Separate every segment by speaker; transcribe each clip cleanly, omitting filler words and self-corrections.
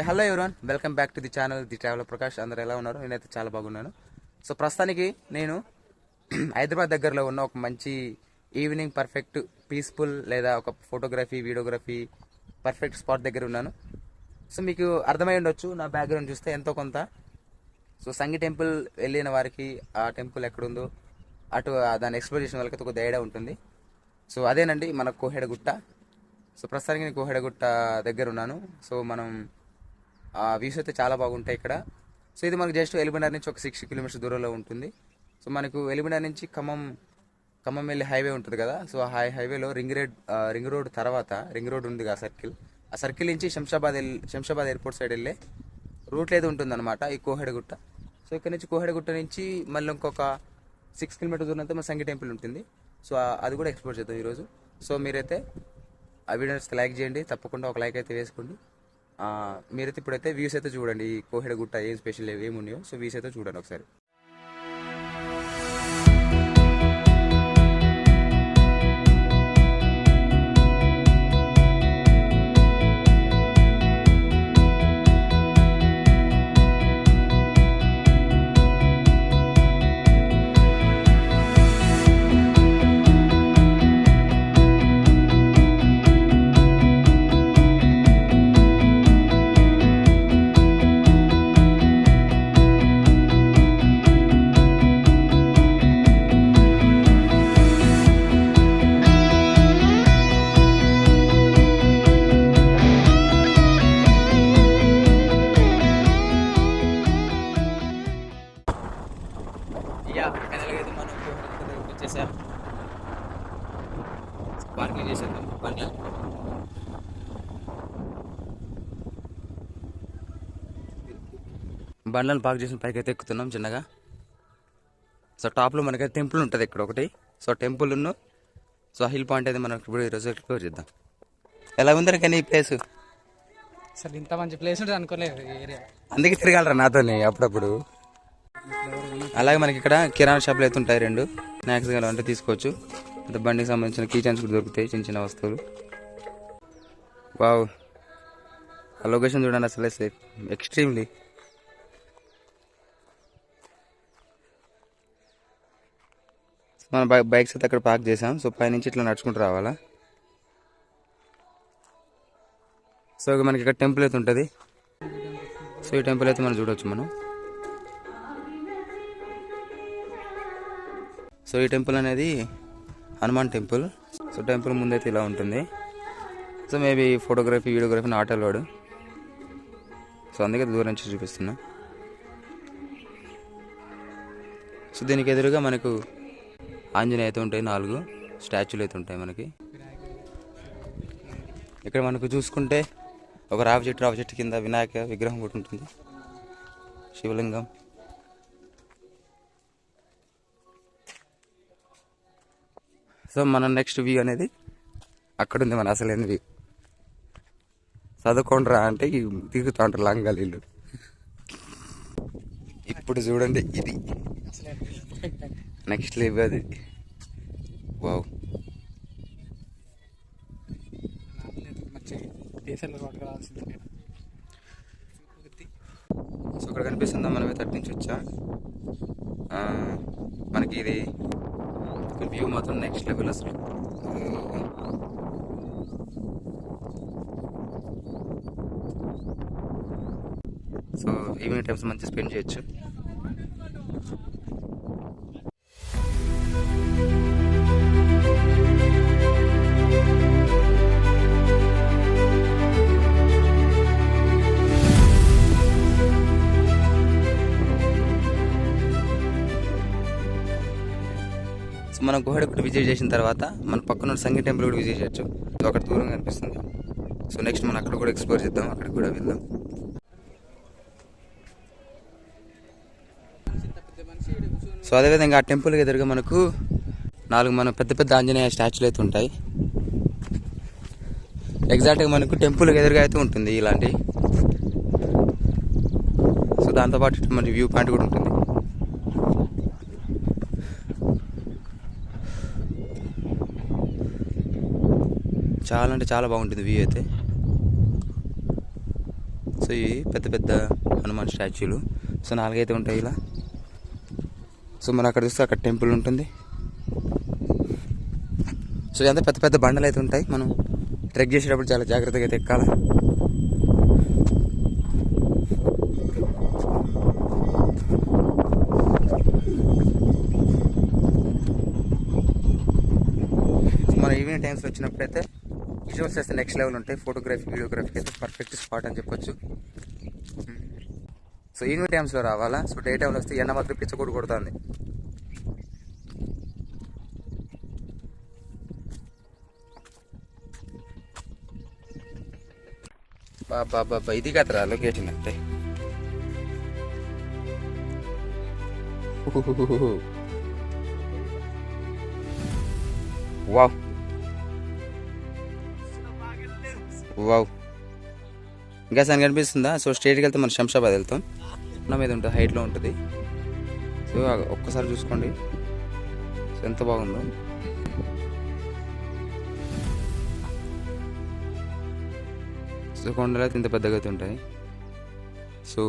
Speaker 1: Hello everyone, welcome back to the channel the traveller Prakash. అందరూ ఎలా ఉన్నారు? నేనైతే చాలా బాగున్నాను. సో ప్రస్తుతానికి నేను హైదరాబాద్ దగ్గరలో ఉన్న ఒక మంచి ఈవినింగ్ పర్ఫెక్ట్ పీస్ఫుల్ లేదా ఒక ఫోటోగ్రఫీ వీడియోగ్రఫీ పర్ఫెక్ట్ స్పాట్ దగ్గర ఉన్నాను. సో మీకు అర్థమై ఉండొచ్చు నా బ్యాక్గ్రౌండ్ చూస్తే ఎంతో కొంత. సో సంగి టెంపుల్ వెళ్ళిన వారికి ఆ టెంపుల్ ఎక్కడుందో అటు దాన్ని ఎక్స్ప్లోర్ చేసిన వాళ్ళకి ఒక ఐడియా ఉంటుంది. సో అదేనండి మన కోహెడగుట్ట. సో ప్రస్తుతానికి నేను కోహెడగుట్ట దగ్గర ఉన్నాను. సో మనం వ్యూస్ అయితే చాలా బాగుంటాయి ఇక్కడ. సో ఇది మనకు జస్ట్ ఎలిబినార్ నుంచి ఒక 60 కిలోమీటర్స్ దూరంలో ఉంటుంది. సో మనకు ఎలిబినార్ నుంచి ఖమ్మం వెళ్ళే హైవే ఉంటుంది కదా. సో ఆ హైవేలో రింగ్ రోడ్ తర్వాత రింగ్ రోడ్ ఉంది కదా ఆ సర్కిల్ నుంచి శంషాబాద్ ఎయిర్పోర్ట్ సైడ్ వెళ్ళే రూట్లో అయితే ఉంటుందన్నమాట ఈ కోహెడగుట్ట. సో ఇక్కడ నుంచి కోహెడగుట్ట నుంచి మళ్ళీ ఇంకొక 6 కిలోమీటర్ దూరం అయితే మన సంగి టెంపుల్ ఉంటుంది. సో అది కూడా ఎక్స్ప్లోర్ చేద్దాం ఈరోజు. సో మీరైతే ఆ వీడియోస్ లైక్ చేయండి, తప్పకుండా ఒక లైక్ అయితే వేసుకోండి. మీరైతే ఇప్పుడైతే వ్యూస్ అయితే చూడండి, ఈ కోహెడగుట్ట ఏం స్పెషల్ ఏమున్నాయో. సో వ్యూస్ అయితే చూడండి ఒకసారి. ఫైనల్గా మనం కోహెడగుట్ట దగ్గరికి వచ్చేసాం. పార్కింగ్ చేసేద్దాం బండి. బండ్లను పార్క్ చేసిన పైకి అయితే ఎక్కుతున్నాం చిన్నగా. సో టాప్లో మనకైతే టెంపుల్ ఉంటుంది ఇక్కడ ఒకటి. So temple so hill point అయితే మనం ఇప్పుడు ఈరోజు ఎక్స్ప్లోర్ చేద్దాం. ఎలా ఉందని కానీ ఈ ప్లేస్
Speaker 2: అసలు ఇంత మంచి ప్లేస్ ఉంటుంది అనుకోలేదు ఏరియా.
Speaker 1: అందుకే తిరగాలరా నాతోనే అప్పుడప్పుడు. అలాగే మనకి ఇక్కడ కిరాణా షాపులు అయితే ఉంటాయి 2. స్నాక్స్ కానీ అంటే తీసుకోవచ్చు. అంటే బండికి సంబంధించిన కీ చైన్స్ కూడా దొరుకుతాయి, చిన్న చిన్న వస్తువులు. వావ్, ఆ లొకేషన్ చూడండి అసలు ఎక్స్ట్రీమ్లీ. మన బైక్స్ అయితే అక్కడ పార్క్ చేసాం. సో పైనుంచి ఇట్లా నడుచుకుంటూ రావాలా. సో మనకి ఇక్కడ టెంపుల్ అయితే ఉంటుంది. సో ఈ టెంపుల్ అయితే మనం చూడవచ్చు మనం. సో ఈ టెంపుల్ అనేది హనుమాన్ టెంపుల్. సో టెంపుల్ ముందైతే ఇలా ఉంటుంది. So maybe photography videography not allowed. So అందుకే దూరం నుంచి చూపిస్తున్నా. సో దీనికి ఎదురుగా మనకు ఆంజనేయ అయితే ఉంటాయి, 4 స్టాచ్యూలు అయితే ఉంటాయి మనకి. ఇక్కడ మనకు చూసుకుంటే ఒక రావి చెట్టు కింద వినాయక విగ్రహం కూడా ఉంటుంది, శివలింగం. సో మన నెక్స్ట్ వ్యూ అనేది అక్కడ ఉంది, మన అసలైన వ్యూ. చదువుకోండిరా అంటే తిరుగుతూ ఉంటారు లంగాలీళ్ళు. ఇప్పుడు చూడండి ఇది నెక్స్ట్ లెవెల్ అది. వావ్, సో ఇక్కడ కనిపిస్తుందా మనమైతే అటు నుంచి వచ్చా. మనకి ఇది వ్యూ మాత్రం నెక్స్ట్ లెవెల్ అసలు. సో ఈవినింగ్ టైమ్స్ మంచిగా స్పెండ్ చేయొచ్చు. సో మనం కోహెడగుట్ట విజిట్ చేసిన తర్వాత మన పక్కన సంగీ టెంపుల్ కూడా విజిట్ చేయొచ్చు. అక్కడ దూరం కనిపిస్తుంది. సో నెక్స్ట్ మనం అక్కడ కూడా ఎక్స్ప్లోర్ చేద్దాం, అక్కడికి కూడా వెళ్దాం. సో అదేవిధంగా ఆ టెంపుల్కి ఎదురుగా మనకు 4 మన పెద్ద ఆంజనేయ స్టాచ్యూలు అయితే ఉంటాయి. ఎగ్జాక్ట్గా మనకు టెంపుల్కి ఎదురుగా అయితే ఉంటుంది ఇలాంటి. సో దాంతోపాటు మన వ్యూ పాయింట్ కూడా ఉంటుంది. చాలా అంటే చాలా బాగుంటుంది వ్యూ అయితే. సో ఇవి పెద్ద పెద్ద హనుమాన్ స్టాచ్యూలు. సో 4 అయితే ఉంటాయి ఇలా. సో మనం అక్కడ చూస్తే అక్కడ టెంపుల్ ఉంటుంది. సో ఇదంతా పెద్ద పెద్ద బండలు అయితే ఉంటాయి. మనం ట్రెక్ చేసేటప్పుడు చాలా జాగ్రత్తగా అయితే ఎక్కాలి. మన ఈవినింగ్ టైమ్స్లో వచ్చినప్పుడైతే విజువల్స్ అయితే నెక్స్ట్ లెవెల్ ఉంటాయి. ఫోటోగ్రఫీ వీడియోగ్రఫీకి అయితే పర్ఫెక్ట్ స్పాట్ అని చెప్పొచ్చు. సో ఈవినింగ్ టైమ్స్లో రావాలా. సో డే టైంలో వస్తే ఎండ మాత్రం పిచ్చకూడు కొడుతుంది. బాబా ఇది కదరా లొకేషన్ అంటే. వావ్ వావ్ ఇంకా సన్ కనిపిస్తుందా? సో స్ట్రేట్కి వెళ్తే మనం శంషాబాద్ వెళ్తాం. ఉన్న మీద ఉంటుంది, హైట్లో ఉంటుంది. సో ఒక్కసారి చూసుకోండి సో ఎంత బాగుందో. సో కొండలు అయితే ఇంత పెద్దగా అయితే ఉంటాయి. సో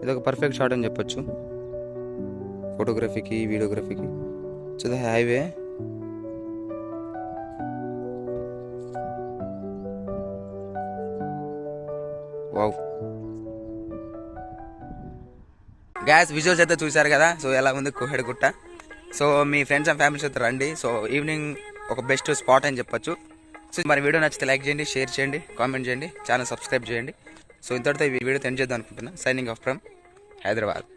Speaker 1: ఇది ఒక పర్ఫెక్ట్ షాట్ అని చెప్పొచ్చు ఫోటోగ్రఫీకి వీడియోగ్రఫీకి. So the highway. వావ్ గ్యాస్ విజువల్స్ అయితే చూశారు కదా. సో ఎలా ఉంది కోహెడ్ గుట్ట. సో మీ ఫ్రెండ్స్ అండ్ ఫ్యామిలీస్ అయితే రండి. సో ఈవినింగ్ ఒక బెస్ట్ స్పాట్ అని చెప్పొచ్చు. సో మరి వీడియో నచ్చితే లైక్ చేయండి, షేర్ చేయండి, కామెంట్ చేయండి, ఛానల్ సబ్స్క్రైబ్ చేయండి. సో ఇంతటితో ఈ వీడియో ఎండ్ చేద్దాం అనుకుంటున్నా. Signing off from Hyderabad.